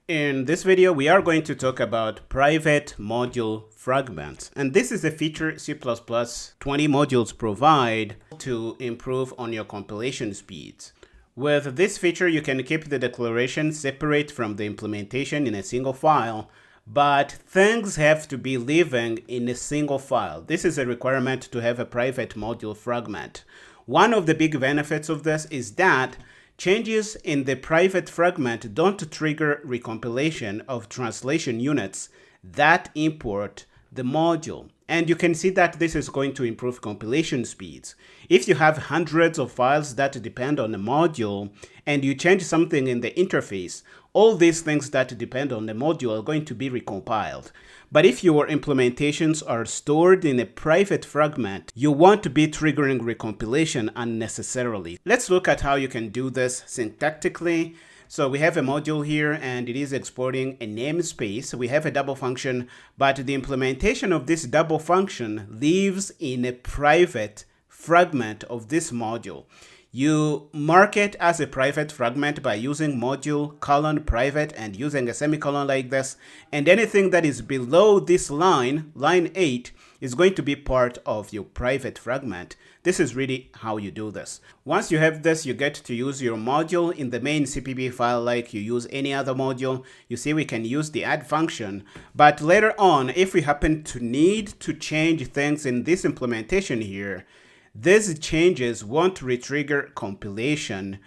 In this video, we are going to talk about private module fragments. And this is a feature C++ 20 modules provide to improve on your compilation speeds. With this feature, you can keep the declaration separate from the implementation in a single file, but things have to be living in a single file. This is a requirement to have a private module fragment. One of the big benefits of this is that changes in the private fragment don't trigger recompilation of translation units that import the module. And you can see that this is going to improve compilation speeds. If you have hundreds of files that depend on a module and you change something in the interface, all these things that depend on the module are going to be recompiled. But if your implementations are stored in a private fragment, you won't be triggering recompilation unnecessarily. Let's look at how you can do this syntactically. So we have a module here and it is exporting a namespace. We have a double function, but the implementation of this double function lives in a private fragment of this module. You mark it as a private fragment by using module :private and using a semicolon like this. And anything that is below this line, line 8, is going to be part of your private fragment. This is really how you do this. Once you have this, you get to use your module in the main CPP file like you use any other module. You see we can use the add function, but later on, if we happen to need to change things in this implementation here, these changes won't retrigger compilation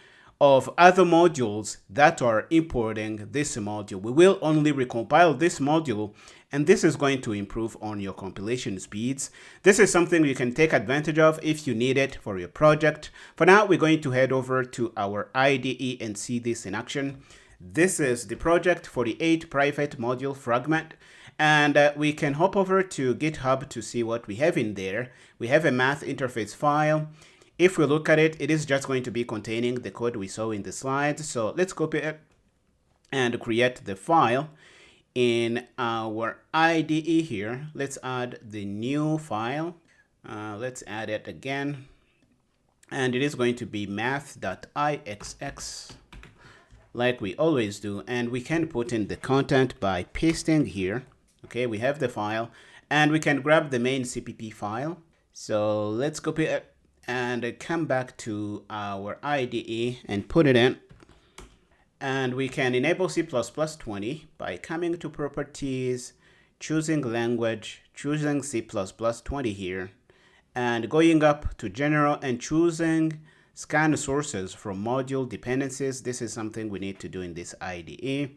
of other modules that are importing this module. We will only recompile this module, and this is going to improve on your compilation speeds. This is something you can take advantage of if you need it for your project. For now, we're going to head over to our IDE and see this in action. This is the project for the 8 private module fragment. And we can hop over to GitHub to see what we have in there. We have a math interface file. If we look at it, it is just going to be containing the code we saw in the slides. So let's copy it and create the file in our IDE here. Let's add the new file. Let's add it again. And it is going to be math.ixx like we always do. And we can put in the content by pasting here. Okay, we have the file and we can grab the main CPP file. So let's copy it and come back to our IDE and put it in. And we can enable C++ 20 by coming to properties, choosing language, choosing C++ 20 here, and going up to general and choosing scan sources from module dependencies. This is something we need to do in this IDE.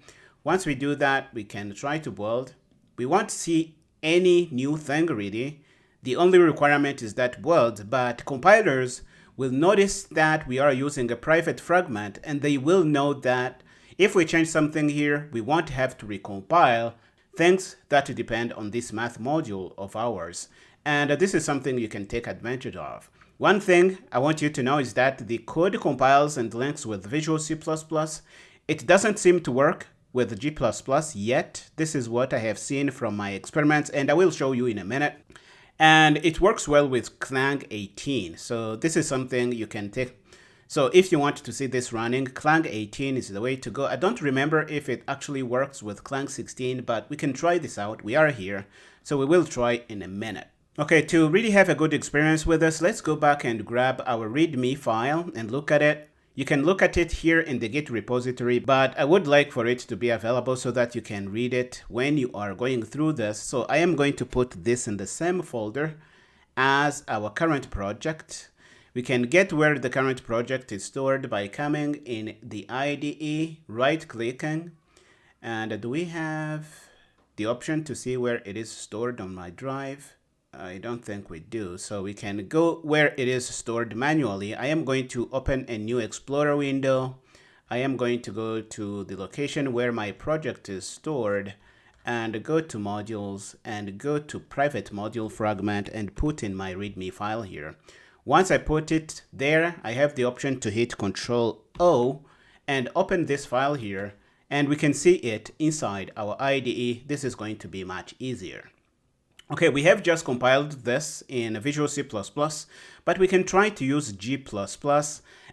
Once we do that, we can try to build. We won't see any new thing really. The only requirement is that build, but compilers will notice that we are using a private fragment, and they will know that if we change something here, we won't have to recompile things that depend on this math module of ours. And this is something you can take advantage of. One thing I want you to know is that the code compiles and links with Visual C++. It doesn't seem to work with G++ yet. This is what I have seen from my experiments, and I will show you in a minute. And it works well with Clang 18. So this is something you can take. So if you want to see this running, Clang 18 is the way to go. I don't remember if it actually works with Clang 16, but we can try this out. We are here, so we will try in a minute. Okay, to really have a good experience with this, let's go back and grab our README file and look at it. You can look at it here in the Git repository, but I would like for it to be available so that you can read it when you are going through this. So I am going to put this in the same folder as our current project. We can get where the current project is stored by coming in the IDE, right-clicking, and do we have the option to see where it is stored on my drive? I don't think we do, so we can go where it is stored manually. I am going to open a new Explorer window. I am going to go to the location where my project is stored and go to modules and go to private module fragment and put in my README file here. Once I put it there, I have the option to hit Ctrl O and open this file here, and we can see it inside our IDE. This is going to be much easier. Okay, we have just compiled this in Visual C++, but we can try to use G++,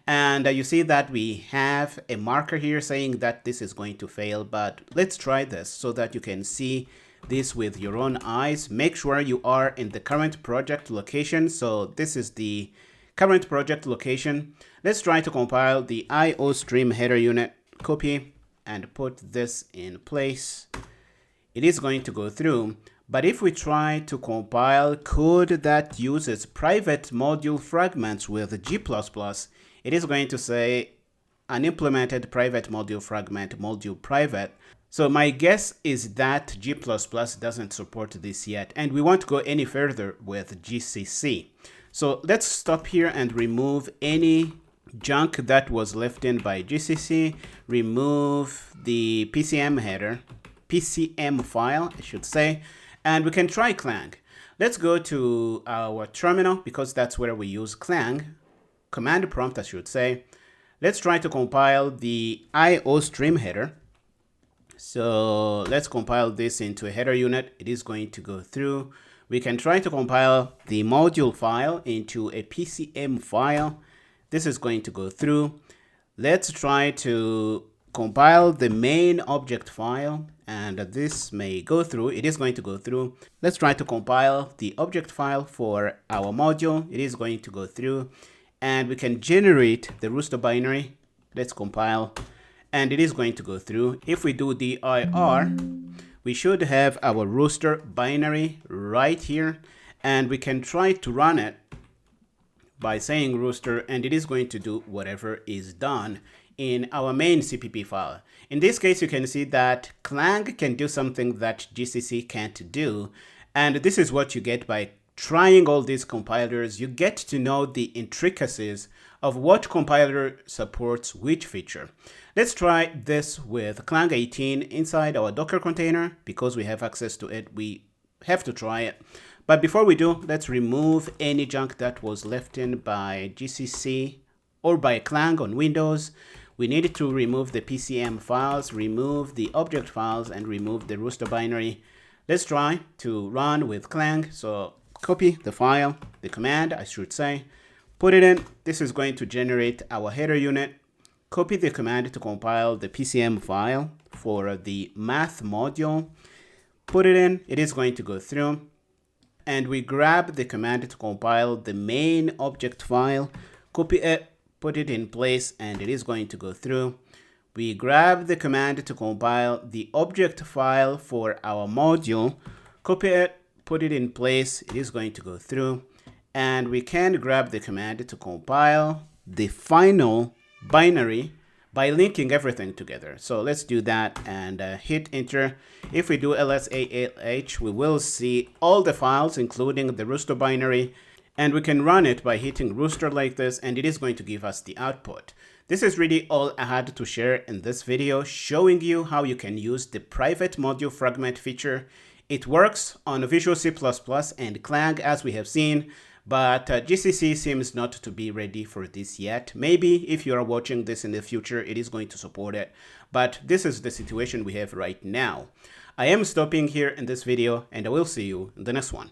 And you see that we have a marker here saying that this is going to fail, but let's try this so that you can see this with your own eyes. Make sure you are in the current project location. So this is the current project location. Let's try to compile the IO stream header unit, copy and put this in place. It is going to go through. But if we try to compile code that uses private module fragments with G++, it is going to say unimplemented private module fragment module private. So my guess is that G++ doesn't support this yet, and we won't go any further with GCC. So let's stop here and remove any junk that was left in by GCC. Remove the PCM header, PCM file, I should say, and we can try Clang. Let's go to our terminal because that's where we use Clang. Command prompt, I should say. Let's try to compile the IO stream header. So let's compile this into a header unit. It is going to go through. We can try to compile the module file into a PCM file. This is going to go through. Let's try to compile the main object file, and this may go through. It is going to go through. Let's try to compile the object file for our module. It is going to go through, and we can generate the rooster binary. Let's compile, and it is going to go through. If we do dir, we should have our rooster binary right here, and we can try to run it by saying rooster, and it is going to do whatever is done in our main CPP file. In this case, you can see that Clang can do something that GCC can't do, and this is what you get by trying all these compilers. You get to know the intricacies of what compiler supports which feature. Let's try this with Clang 18 inside our Docker container. Because we have access to it, we have to try it. But before we do, let's remove any junk that was left in by GCC or by Clang on Windows. We needed to remove the PCM files, remove the object files, and remove the rooster binary. Let's try to run with Clang. So copy the file, the command, I should say, put it in. This is going to generate our header unit. Copy the command to compile the PCM file for the math module. Put it in. It is going to go through. And we grab the command to compile the main object file. Copy it, put it in place, and it is going to go through. We grab the command to compile the object file for our module. Copy it, put it in place. It is going to go through. And we can grab the command to compile the final binary by linking everything together. So let's do that and hit enter. If we do lsalh, we will see all the files, including the rooster binary, and we can run it by hitting rooster like this, and it is going to give us the output. This is really all I had to share in this video, showing you how you can use the private module fragment feature. It works on Visual C++ and Clang, as we have seen, but GCC seems not to be ready for this yet. Maybe if you are watching this in the future, it is going to support it. But this is the situation we have right now. I am stopping here in this video, and I will see you in the next one.